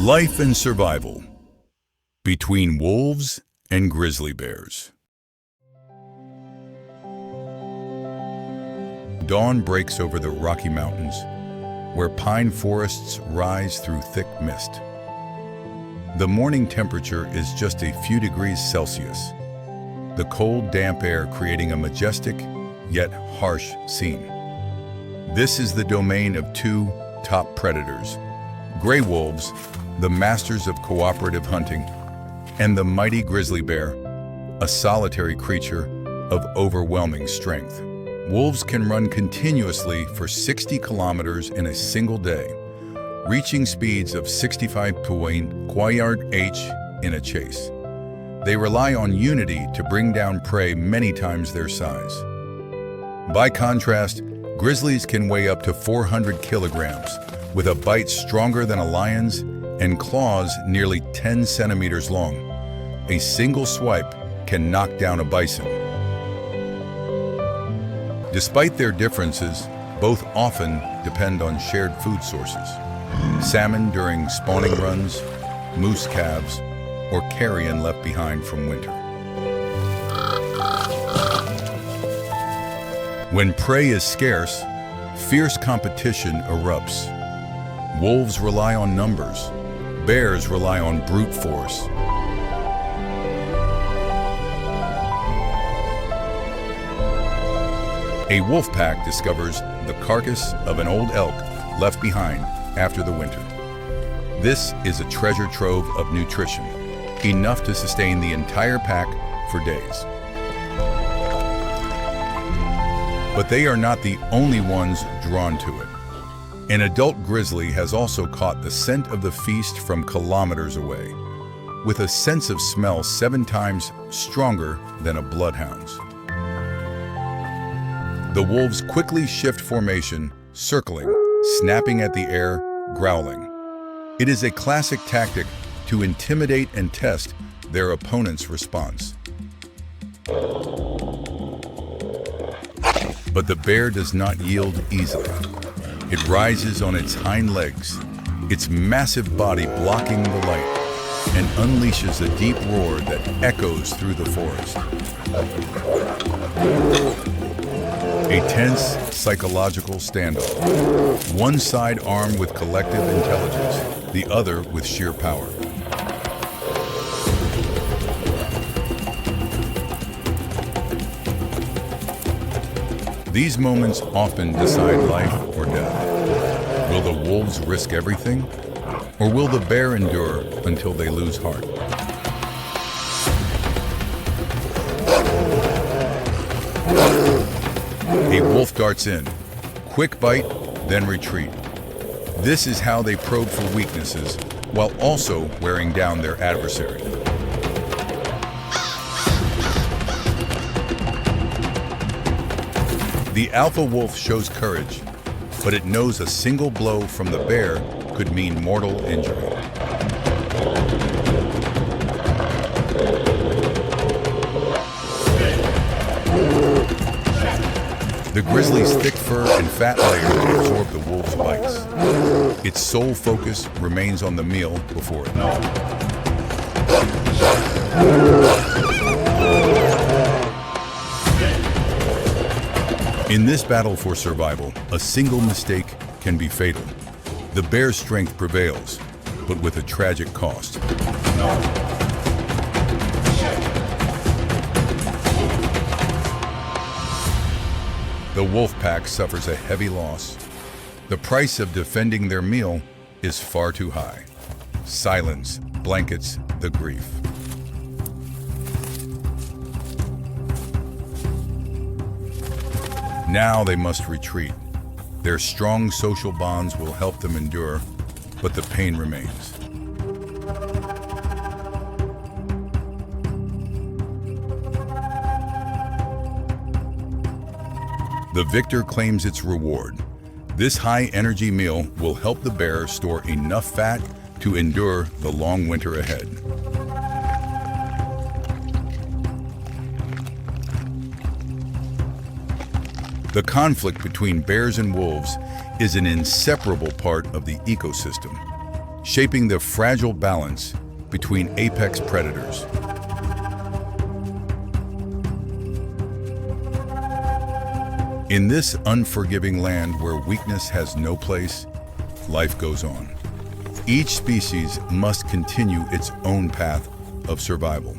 Life and survival between wolves and grizzly bears. Dawn breaks over the Rocky Mountains, where pine forests rise through thick mist. The morning temperature is just a few degrees Celsius, the cold, damp air creating a majestic, yet harsh scene. This is the domain of two top predators, gray wolves, the masters of cooperative hunting, and the mighty grizzly bear, a solitary creature of overwhelming strength. Wolves can run continuously for 60 kilometers in a single day, reaching speeds of 65 km/h in a chase. They rely on unity to bring down prey many times their size. By contrast, grizzlies can weigh up to 400 kilograms, with a bite stronger than a lion's and claws nearly 10 centimeters long. A single swipe can knock down a bison. Despite their differences, both often depend on shared food sources. Salmon during spawning runs, moose calves, or carrion left behind from winter. When prey is scarce, fierce competition erupts. Wolves rely on numbers. Bears rely on brute force. A wolf pack discovers the carcass of an old elk left behind after the winter. This is a treasure trove of nutrition, enough to sustain the entire pack for days. But they are not the only ones drawn to it. An adult grizzly has also caught the scent of the feast from kilometers away, with a sense of smell 7 times stronger than a bloodhound's. The wolves quickly shift formation, circling, snapping at the air, growling. It is a classic tactic to intimidate and test their opponent's response. But the bear does not yield easily. It rises on its hind legs, its massive body blocking the light, and unleashes a deep roar that echoes through the forest. A tense, psychological standoff. One side armed with collective intelligence, the other with sheer power. These moments often decide life or death. Will the wolves risk everything? Or will the bear endure until they lose heart? A wolf darts in. Quick bite, then retreat. This is how they probe for weaknesses, while also wearing down their adversary. The alpha wolf shows courage, but it knows a single blow from the bear could mean mortal injury. The grizzly's thick fur and fat layers absorb the wolf's bites. Its sole focus remains on the meal before it. In this battle for survival, a single mistake can be fatal. The bear's strength prevails, but with a tragic cost. The wolf pack suffers a heavy loss. The price of defending their meal is far too high. Silence blankets the grief. Now they must retreat. Their strong social bonds will help them endure, but the pain remains. The victor claims its reward. This high-energy meal will help the bear store enough fat to endure the long winter ahead. The conflict between bears and wolves is an inseparable part of the ecosystem, shaping the fragile balance between apex predators. In this unforgiving land where weakness has no place, life goes on. Each species must continue its own path of survival.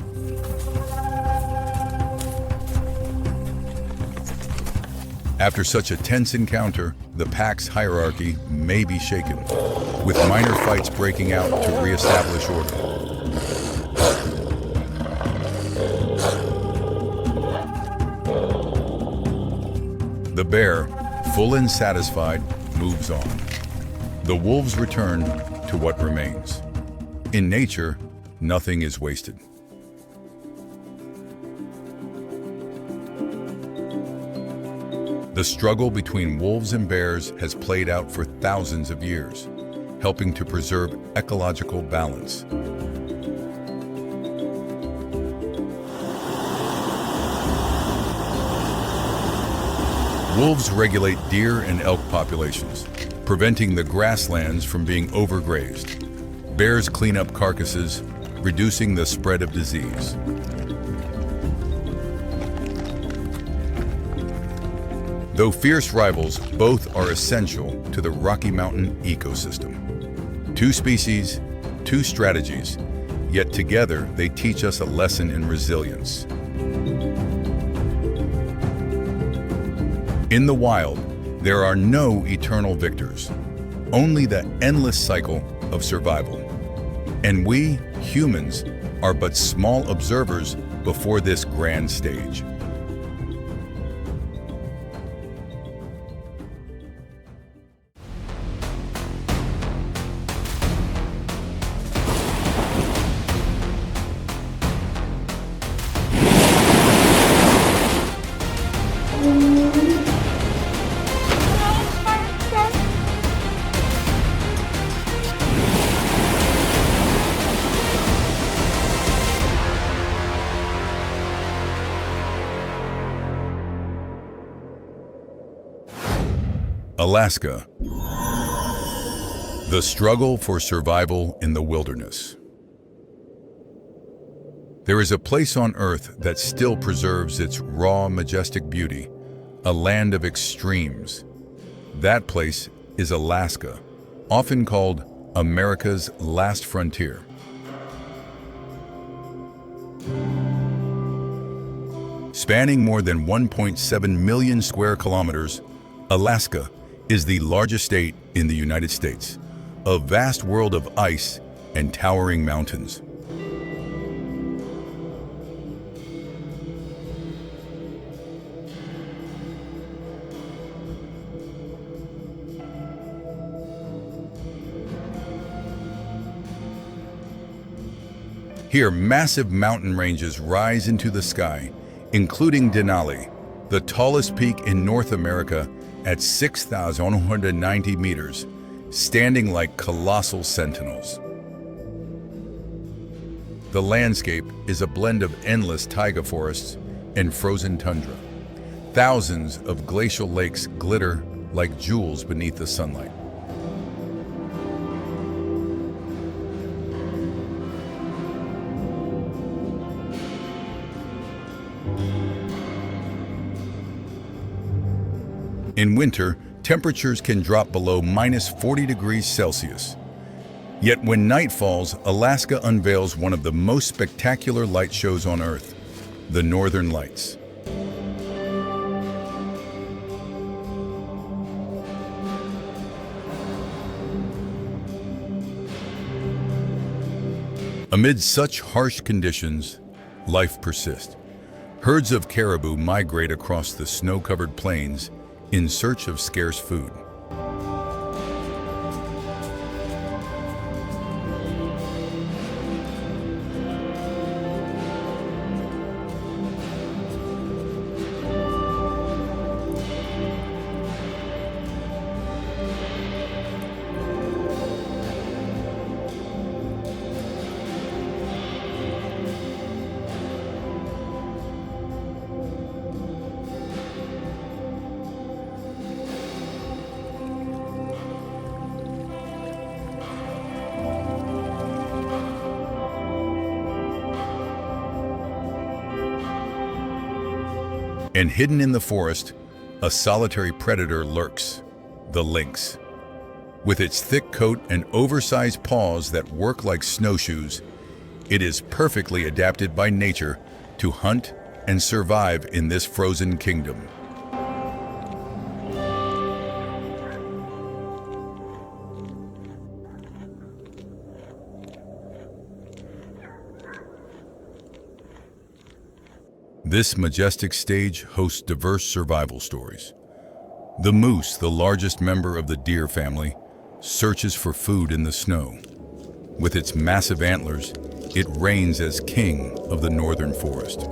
After such a tense encounter, the pack's hierarchy may be shaken, with minor fights breaking out to reestablish order. The bear, full and satisfied, moves on. The wolves return to what remains. In nature, nothing is wasted. The struggle between wolves and bears has played out for thousands of years, helping to preserve ecological balance. Wolves regulate deer and elk populations, preventing the grasslands from being overgrazed. Bears clean up carcasses, reducing the spread of disease. Though fierce rivals, both are essential to the Rocky Mountain ecosystem. Two species, two strategies, yet together they teach us a lesson in resilience. In the wild, there are no eternal victors, only the endless cycle of survival. And we, humans, are but small observers before this grand stage. Alaska. The struggle for survival in the wilderness. There is a place on Earth that still preserves its raw, majestic beauty, a land of extremes. That place is Alaska, often called America's last frontier. Spanning more than 1.7 million square kilometers, Alaska is the largest state in the United States, a vast world of ice and towering mountains. Here, massive mountain ranges rise into the sky, including Denali, the tallest peak in North America at 6,190 meters, standing like colossal sentinels. The landscape is a blend of endless taiga forests and frozen tundra. Thousands of glacial lakes glitter like jewels beneath the sunlight. In winter, temperatures can drop below -40 degrees Celsius. Yet when night falls, Alaska unveils one of the most spectacular light shows on Earth, the Northern Lights. Amid such harsh conditions, life persists. Herds of caribou migrate across the snow-covered plains in search of scarce food. And hidden in the forest, a solitary predator lurks, the lynx. With its thick coat and oversized paws that work like snowshoes, it is perfectly adapted by nature to hunt and survive in this frozen kingdom. This majestic stage hosts diverse survival stories. The moose, the largest member of the deer family, searches for food in the snow. With its massive antlers, it reigns as king of the northern forest.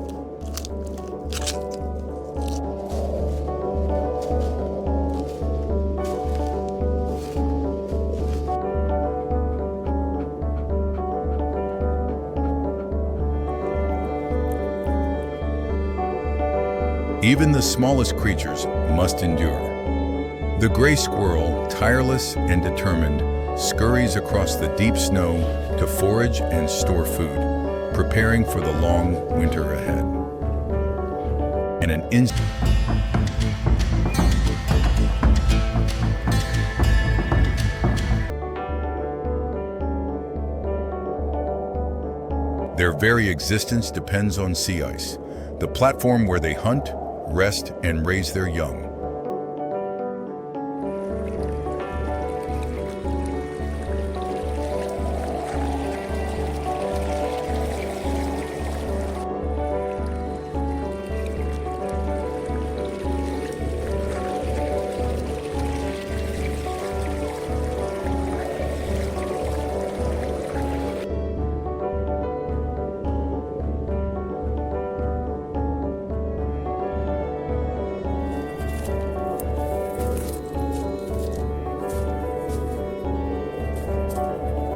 Even the smallest creatures must endure. The gray squirrel, tireless and determined, scurries across the deep snow to forage and store food, preparing for the long winter ahead. In an instant, their very existence depends on sea ice, the platform where they hunt, rest, and raise their young.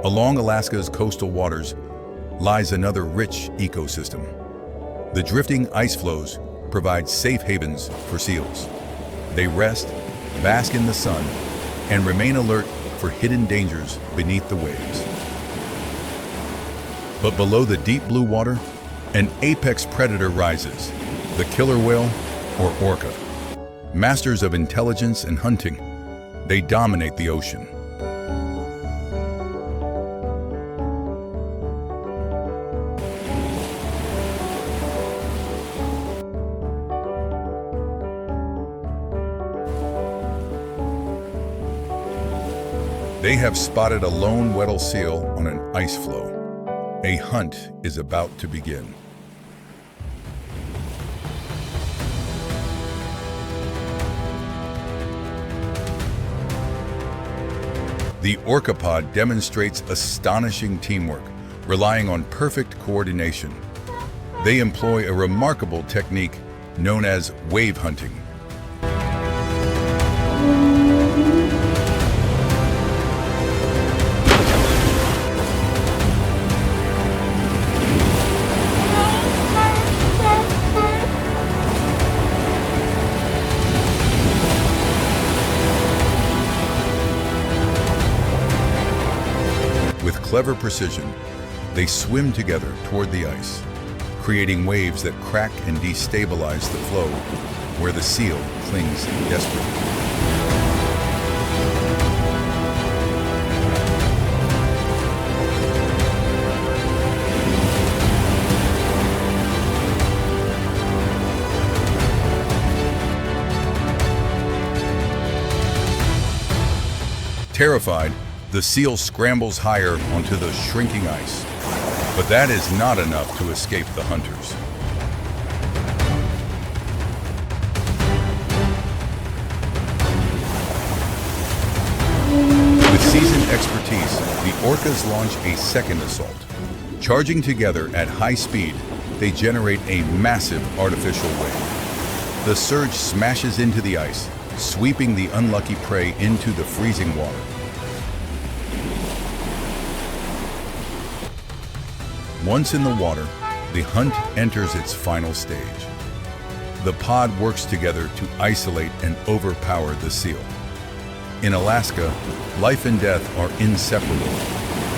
Along Alaska's coastal waters lies another rich ecosystem. The drifting ice floes provide safe havens for seals. They rest, bask in the sun, and remain alert for hidden dangers beneath the waves. But below the deep blue water, an apex predator rises, the killer whale or orca. Masters of intelligence and hunting, they dominate the ocean. They have spotted a lone Weddell seal on an ice floe. A hunt is about to begin. The orcapod demonstrates astonishing teamwork, relying on perfect coordination. They employ a remarkable technique known as wave hunting. With clever precision, they swim together toward the ice, creating waves that crack and destabilize the floe where the seal clings desperately. Terrified, the seal scrambles higher onto the shrinking ice. But that is not enough to escape the hunters. With seasoned expertise, the orcas launch a second assault. Charging together at high speed, they generate a massive artificial wave. The surge smashes into the ice, sweeping the unlucky prey into the freezing water. Once in the water, the hunt enters its final stage. The pod works together to isolate and overpower the seal. In Alaska, life and death are inseparable,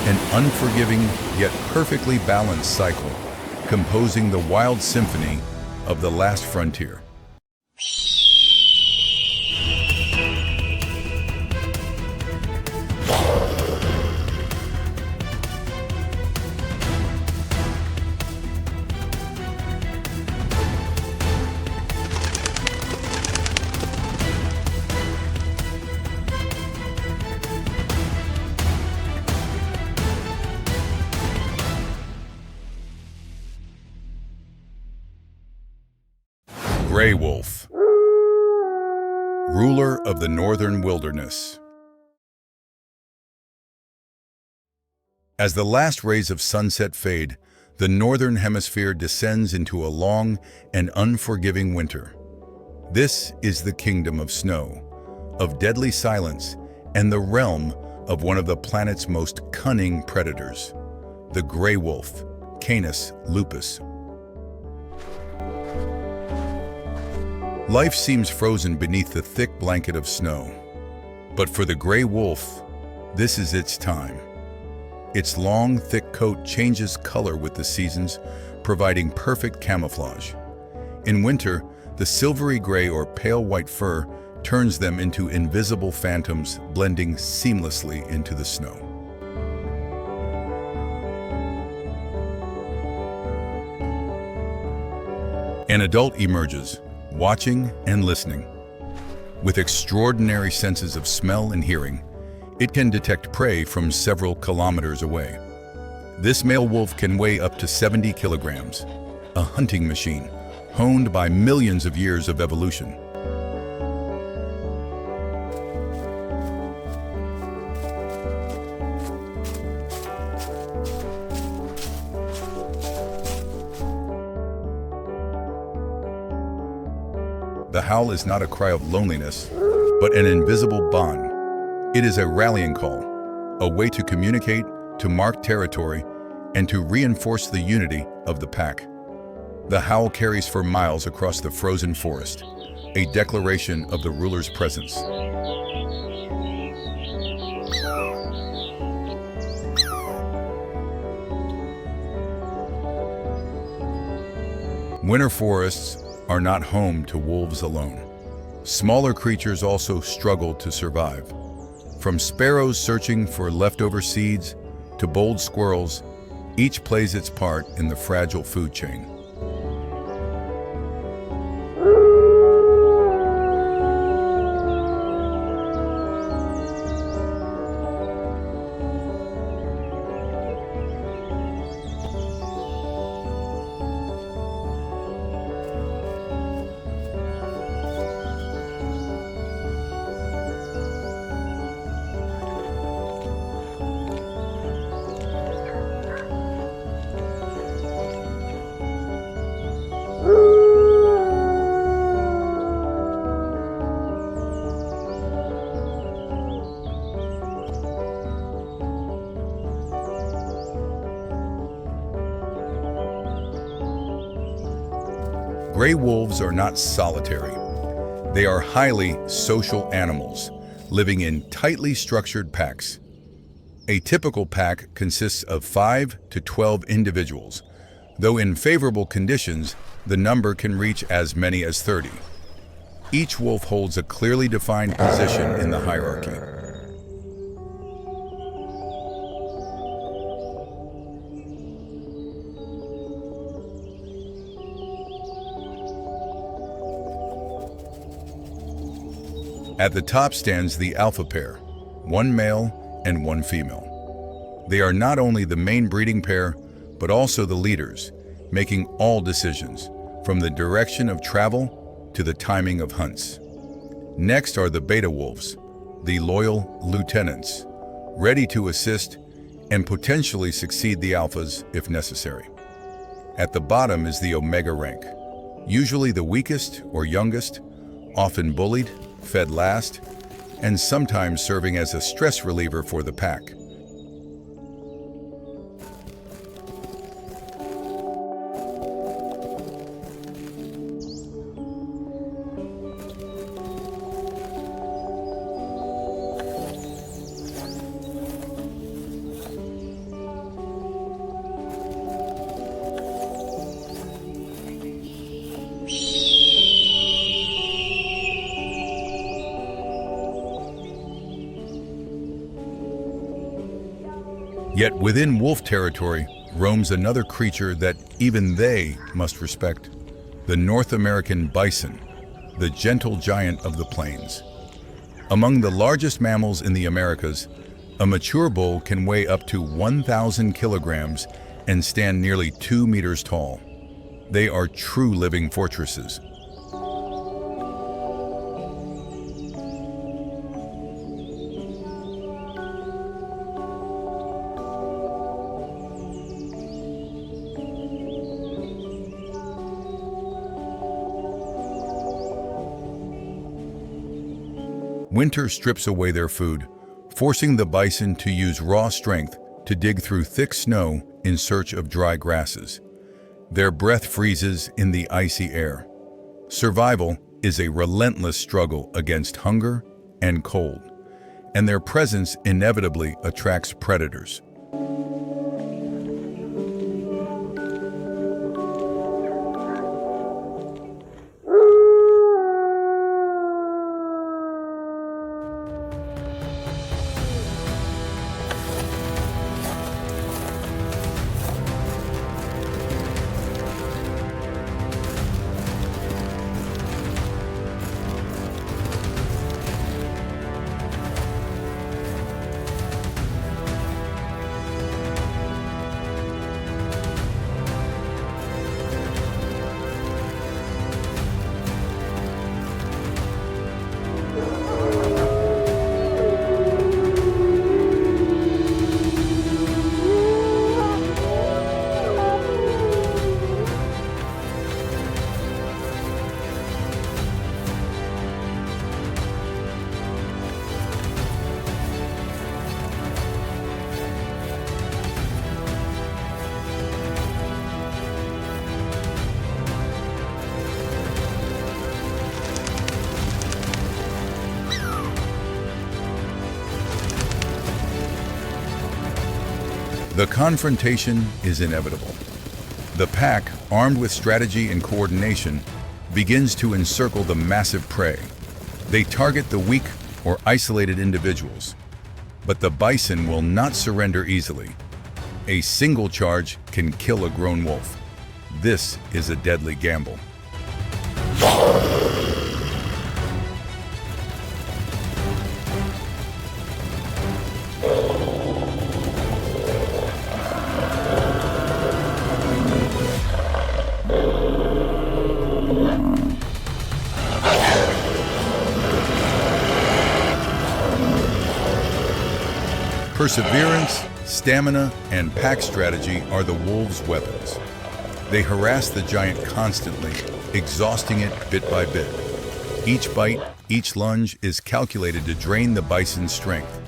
an unforgiving yet perfectly balanced cycle, composing the wild symphony of the last frontier. Gray wolf, ruler of the northern wilderness. As the last rays of sunset fade, the northern hemisphere descends into a long and unforgiving winter. This is the kingdom of snow, of deadly silence, and the realm of one of the planet's most cunning predators, the gray wolf, Canis lupus. Life seems frozen beneath the thick blanket of snow. But for the gray wolf, this is its time. Its long, thick coat changes color with the seasons, providing perfect camouflage. In winter, the silvery gray or pale white fur turns them into invisible phantoms, blending seamlessly into the snow. An adult emerges, watching and listening. With extraordinary senses of smell and hearing, it can detect prey from several kilometers away. This male wolf can weigh up to 70 kilograms, a hunting machine honed by millions of years of evolution. The howl is not a cry of loneliness, but an invisible bond. It is a rallying call, a way to communicate, to mark territory, and to reinforce the unity of the pack. The howl carries for miles across the frozen forest, a declaration of the ruler's presence. Winter forests are not home to wolves alone. Smaller creatures also struggle to survive. From sparrows searching for leftover seeds to bold squirrels, each plays its part in the fragile food chain. Gray wolves are not solitary. They are highly social animals, living in tightly structured packs. A typical pack consists of 5 to 12 individuals, though in favorable conditions, the number can reach as many as 30. Each wolf holds a clearly defined position in the hierarchy. At the top stands the alpha pair, one male and one female. They are not only the main breeding pair, but also the leaders, making all decisions, from the direction of travel to the timing of hunts. Next are the beta wolves, the loyal lieutenants, ready to assist and potentially succeed the alphas if necessary. At the bottom is the omega rank, usually the weakest or youngest, often bullied, fed last, and sometimes serving as a stress reliever for the pack. Yet within wolf territory roams another creature that even they must respect, the North American bison, the gentle giant of the plains. Among the largest mammals in the Americas, a mature bull can weigh up to 1,000 kilograms and stand nearly 2 meters tall. They are true living fortresses. Winter strips away their food, forcing the bison to use raw strength to dig through thick snow in search of dry grasses. Their breath freezes in the icy air. Survival is a relentless struggle against hunger and cold, and their presence inevitably attracts predators. The confrontation is inevitable. The pack, armed with strategy and coordination, begins to encircle the massive prey. They target the weak or isolated individuals. But the bison will not surrender easily. A single charge can kill a grown wolf. This is a deadly gamble. Perseverance, stamina, and pack strategy are the wolves' weapons. They harass the giant constantly, exhausting it bit by bit. Each bite, each lunge is calculated to drain the bison's strength.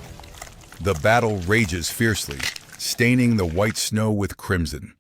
The battle rages fiercely, staining the white snow with crimson.